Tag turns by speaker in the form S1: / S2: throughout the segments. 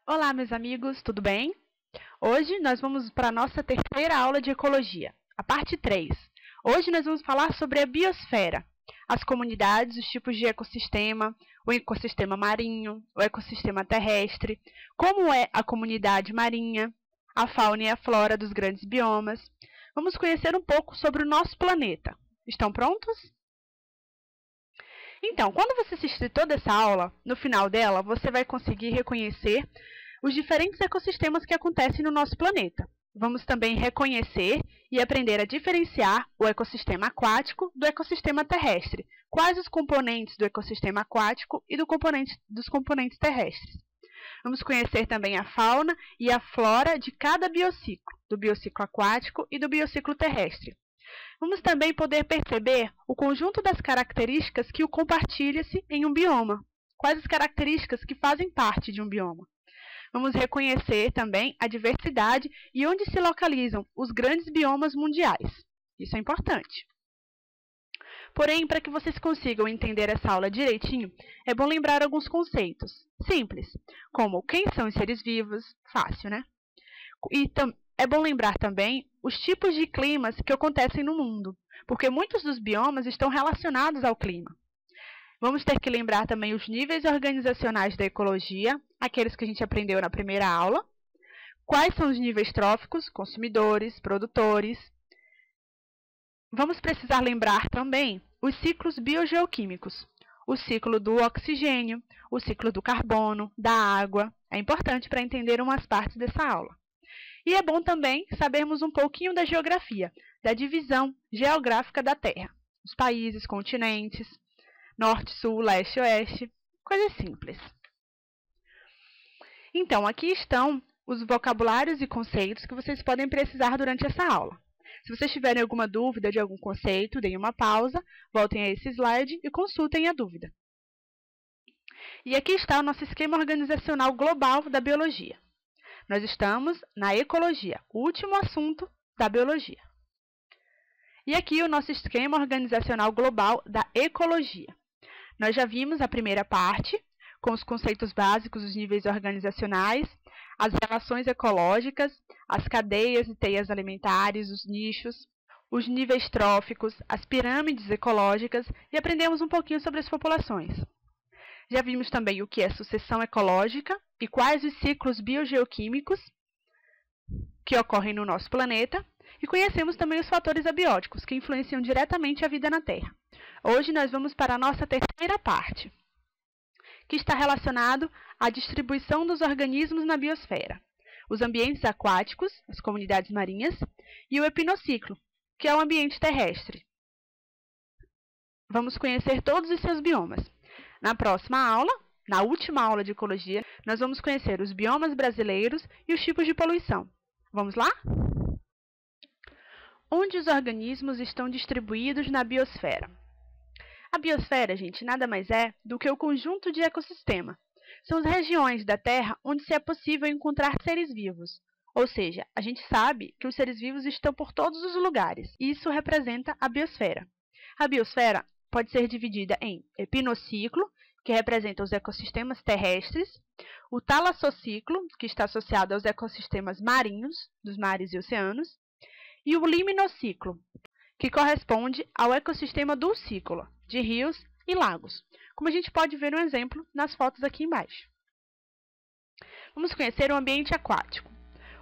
S1: Olá, meus amigos, tudo bem? Hoje nós vamos para a nossa terceira aula de ecologia, a parte 3. Hoje nós vamos falar sobre a biosfera, as comunidades, os tipos de ecossistema, o ecossistema marinho, o ecossistema terrestre, como é a comunidade marinha, a fauna e a flora dos grandes biomas. Vamos conhecer um pouco sobre o nosso planeta. Estão prontos? Então, quando você assistir toda essa aula, no final dela, você vai conseguir reconhecer os diferentes ecossistemas que acontecem no nosso planeta. Vamos também reconhecer e aprender a diferenciar o ecossistema aquático do ecossistema terrestre. Quais os componentes do ecossistema aquático e dos componentes terrestres. Vamos conhecer também a fauna e a flora de cada biociclo, do biociclo aquático e do biociclo terrestre. Vamos também poder perceber o conjunto das características que o compartilha-se em um bioma. Quais as características que fazem parte de um bioma? Vamos reconhecer também a diversidade e onde se localizam os grandes biomas mundiais. Isso é importante. Porém, para que vocês consigam entender essa aula direitinho, é bom lembrar alguns conceitos simples, como quem são os seres vivos, fácil, né? E é bom lembrar também os tipos de climas que acontecem no mundo, porque muitos dos biomas estão relacionados ao clima. Vamos ter que lembrar também os níveis organizacionais da ecologia, aqueles que a gente aprendeu na primeira aula. Quais são os níveis tróficos, consumidores, produtores. Vamos precisar lembrar também os ciclos biogeoquímicos, o ciclo do oxigênio, o ciclo do carbono, da água. É importante para entender umas partes dessa aula. E é bom também sabermos um pouquinho da geografia, da divisão geográfica da Terra. Os países, continentes, norte, sul, leste, oeste, coisas simples. Então, aqui estão os vocabulários e conceitos que vocês podem precisar durante essa aula. Se vocês tiverem alguma dúvida de algum conceito, deem uma pausa, voltem a esse slide e consultem a dúvida. E aqui está o nosso esquema organizacional global da biologia. Nós estamos na ecologia, o último assunto da biologia. E aqui o nosso esquema organizacional global da ecologia. Nós já vimos a primeira parte, com os conceitos básicos, os níveis organizacionais, as relações ecológicas, as cadeias e teias alimentares, os nichos, os níveis tróficos, as pirâmides ecológicas e aprendemos um pouquinho sobre as populações. Já vimos também o que é sucessão ecológica e quais os ciclos biogeoquímicos que ocorrem no nosso planeta. E conhecemos também os fatores abióticos, que influenciam diretamente a vida na Terra. Hoje nós vamos para a nossa terceira parte, que está relacionado à distribuição dos organismos na biosfera. Os ambientes aquáticos, as comunidades marinhas, e o epinociclo, que é o ambiente terrestre. Vamos conhecer todos os seus biomas. Na próxima aula, na última aula de ecologia, nós vamos conhecer os biomas brasileiros e os tipos de poluição. Vamos lá? Onde os organismos estão distribuídos na biosfera? A biosfera, gente, nada mais é do que o conjunto de ecossistema. São as regiões da Terra onde se é possível encontrar seres vivos. Ou seja, a gente sabe que os seres vivos estão por todos os lugares. E isso representa a biosfera. A biosfera pode ser dividida em epinociclo, que representa os ecossistemas terrestres, o talassociclo, que está associado aos ecossistemas marinhos, dos mares e oceanos, e o liminociclo, que corresponde ao ecossistema dulcícola, de rios e lagos, como a gente pode ver no exemplo nas fotos aqui embaixo. Vamos conhecer o ambiente aquático.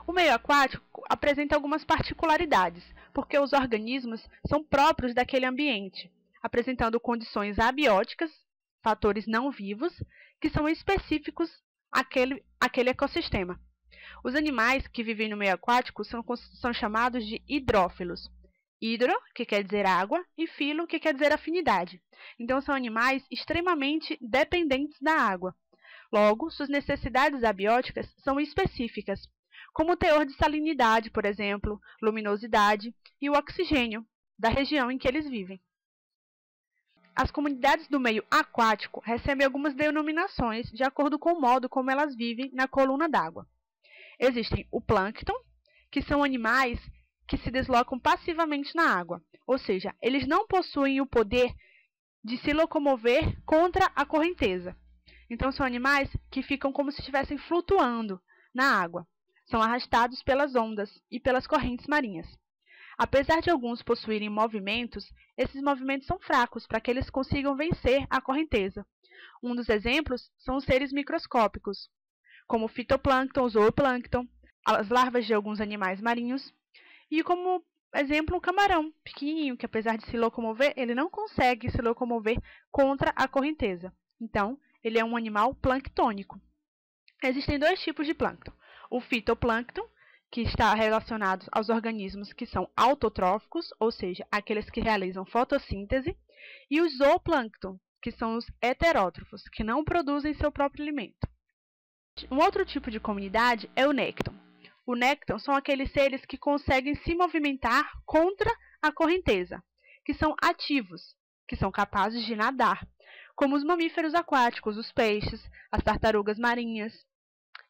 S1: O meio aquático apresenta algumas particularidades, porque os organismos são próprios daquele ambiente, apresentando condições abióticas, fatores não vivos, que são específicos àquele ecossistema. Os animais que vivem no meio aquático são chamados de hidrófilos. Hidro, que quer dizer água, e filo, que quer dizer afinidade. Então, são animais extremamente dependentes da água. Logo, suas necessidades abióticas são específicas, como o teor de salinidade, por exemplo, luminosidade e o oxigênio da região em que eles vivem. As comunidades do meio aquático recebem algumas denominações de acordo com o modo como elas vivem na coluna d'água. Existem o plâncton, que são animais que se deslocam passivamente na água, ou seja, eles não possuem o poder de se locomover contra a correnteza. Então, são animais que ficam como se estivessem flutuando na água. São arrastados pelas ondas e pelas correntes marinhas. Apesar de alguns possuírem movimentos, esses movimentos são fracos para que eles consigam vencer a correnteza. Um dos exemplos são os seres microscópicos, como o fitoplâncton, o zooplâncton, as larvas de alguns animais marinhos, e como exemplo, o camarão pequenininho, que apesar de se locomover, ele não consegue se locomover contra a correnteza. Então, ele é um animal planctônico. Existem dois tipos de plâncton. O fitoplâncton, que está relacionado aos organismos que são autotróficos, ou seja, aqueles que realizam fotossíntese, e o zooplâncton, que são os heterótrofos, que não produzem seu próprio alimento. Um outro tipo de comunidade é o nécton. O nécton são aqueles seres que conseguem se movimentar contra a correnteza, que são ativos, que são capazes de nadar, como os mamíferos aquáticos, os peixes, as tartarugas marinhas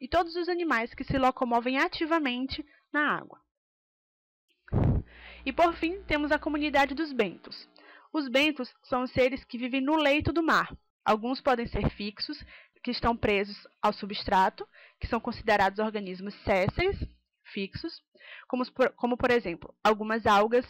S1: e todos os animais que se locomovem ativamente na água. E por fim, temos a comunidade dos bentos. Os bentos são os seres que vivem no leito do mar. Alguns podem ser fixos, que estão presos ao substrato, que são considerados organismos sésseis, fixos, como por exemplo, algumas algas,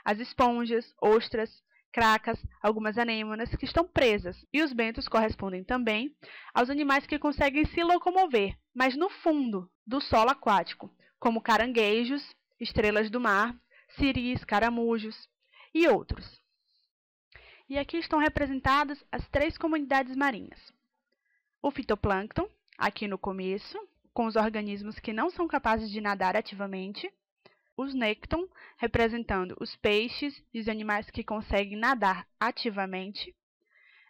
S1: as esponjas, ostras, cracas, algumas anêmonas, que estão presas. E os bentos correspondem também aos animais que conseguem se locomover, mas no fundo do solo aquático, como caranguejos, estrelas do mar, siris, caramujos e outros. E aqui estão representadas as três comunidades marinhas. O fitoplâncton, aqui no começo, com os organismos que não são capazes de nadar ativamente. Os nécton, representando os peixes e os animais que conseguem nadar ativamente.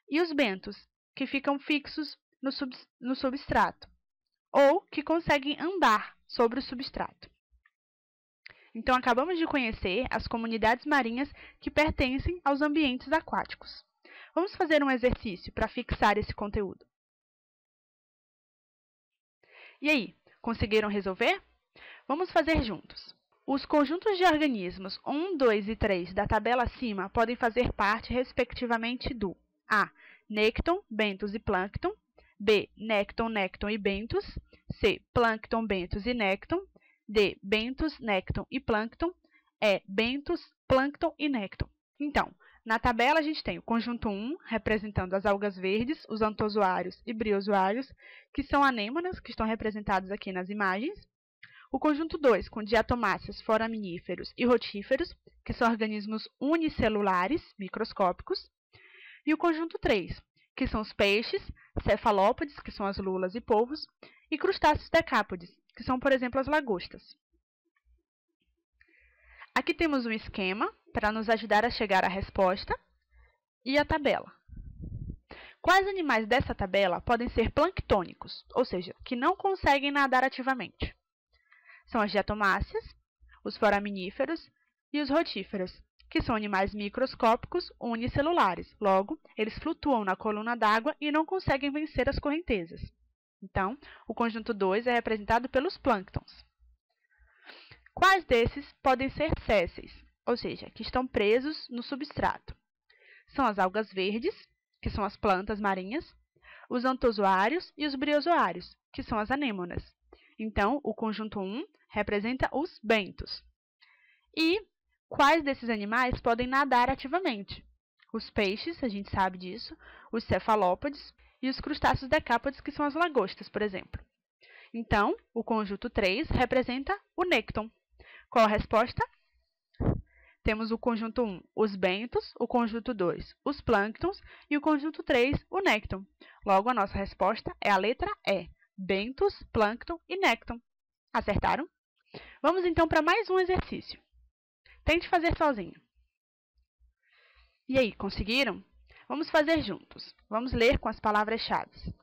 S1: E os bentos, que ficam fixos no substrato, ou que conseguem andar sobre o substrato. Então, acabamos de conhecer as comunidades marinhas que pertencem aos ambientes aquáticos. Vamos fazer um exercício para fixar esse conteúdo. E aí, conseguiram resolver? Vamos fazer juntos. Os conjuntos de organismos 1, 2 e 3 da tabela acima podem fazer parte, respectivamente, do A. Nécton, bentos e plâncton. B. Nécton, nécton e bentos. C. Plâncton, bentos e nécton. D. Bentos, nécton e plâncton. E. Bentos, plâncton e nécton. Então, na tabela a gente tem o conjunto 1, representando as algas verdes, os antozoários e briozoários, que são anêmonas, que estão representados aqui nas imagens. O conjunto 2, com diatomáceas, foraminíferos e rotíferos, que são organismos unicelulares, microscópicos. E o conjunto 3, que são os peixes, cefalópodes, que são as lulas e polvos, e crustáceos decápodes, que são, por exemplo, as lagostas. Aqui temos um esquema para nos ajudar a chegar à resposta e a tabela. Quais animais dessa tabela podem ser planctônicos, ou seja, que não conseguem nadar ativamente? São as diatomáceas, os foraminíferos e os rotíferos, que são animais microscópicos unicelulares. Logo, eles flutuam na coluna d'água e não conseguem vencer as correntezas. Então, o conjunto 2 é representado pelos plânctons. Quais desses podem ser sésseis, ou seja, que estão presos no substrato? São as algas verdes, que são as plantas marinhas, os antozoários e os briozoários, que são as anêmonas. Então, o conjunto 1 representa os bentos. E quais desses animais podem nadar ativamente? Os peixes, a gente sabe disso, os cefalópodes e os crustáceos decápodes, que são as lagostas, por exemplo. Então, o conjunto 3 representa o nécton. Qual a resposta? Temos o conjunto 1, os bentos, o conjunto 2, os plânctons e o conjunto 3, o nécton. Logo, a nossa resposta é a letra E, bentos, plâncton e nécton. Acertaram? Vamos então para mais um exercício. Tente fazer sozinho. E aí, conseguiram? Vamos fazer juntos. Vamos ler com as palavras-chave.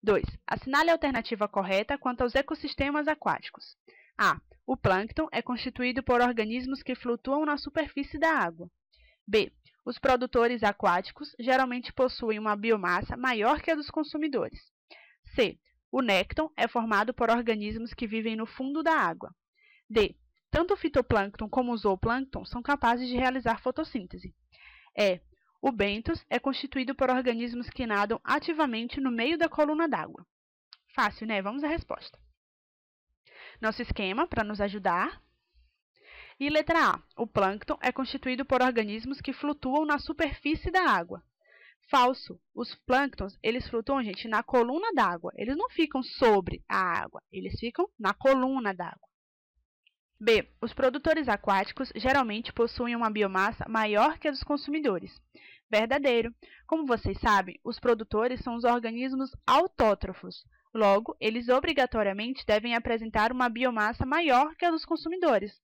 S1: 2. Assinale a alternativa correta quanto aos ecossistemas aquáticos. A. O plâncton é constituído por organismos que flutuam na superfície da água. B. Os produtores aquáticos geralmente possuem uma biomassa maior que a dos consumidores. C. O nécton é formado por organismos que vivem no fundo da água. D. Tanto o fitoplâncton como o zooplâncton são capazes de realizar fotossíntese. E. O bentos é constituído por organismos que nadam ativamente no meio da coluna d'água. Fácil, né? Vamos à resposta. Nosso esquema, para nos ajudar. E letra A. O plâncton é constituído por organismos que flutuam na superfície da água. Falso. Os plânctons, eles flutuam, gente, na coluna d'água. Eles não ficam sobre a água, eles ficam na coluna d'água. B. Os produtores aquáticos geralmente possuem uma biomassa maior que a dos consumidores. Verdadeiro. Como vocês sabem, os produtores são os organismos autótrofos. Logo, eles obrigatoriamente devem apresentar uma biomassa maior que a dos consumidores.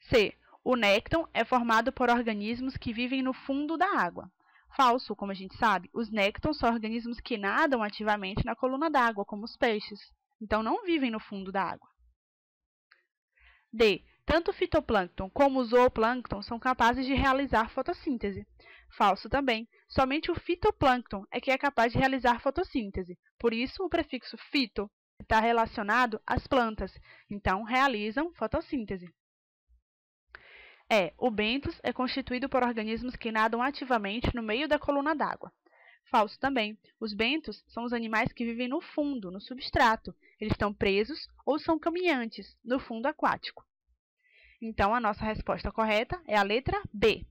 S1: C. O nécton é formado por organismos que vivem no fundo da água. Falso, como a gente sabe, os néctons são organismos que nadam ativamente na coluna d'água, como os peixes. Então, não vivem no fundo da água. D. Tanto o fitoplâncton como o zooplâncton são capazes de realizar fotossíntese. Falso também. Somente o fitoplâncton é que é capaz de realizar fotossíntese. Por isso, o prefixo fito está relacionado às plantas. Então, realizam fotossíntese. O bentos é constituído por organismos que nadam ativamente no meio da coluna d'água. Falso também. Os bentos são os animais que vivem no fundo, no substrato. Eles estão presos ou são caminhantes no fundo aquático. Então, a nossa resposta correta é a letra B.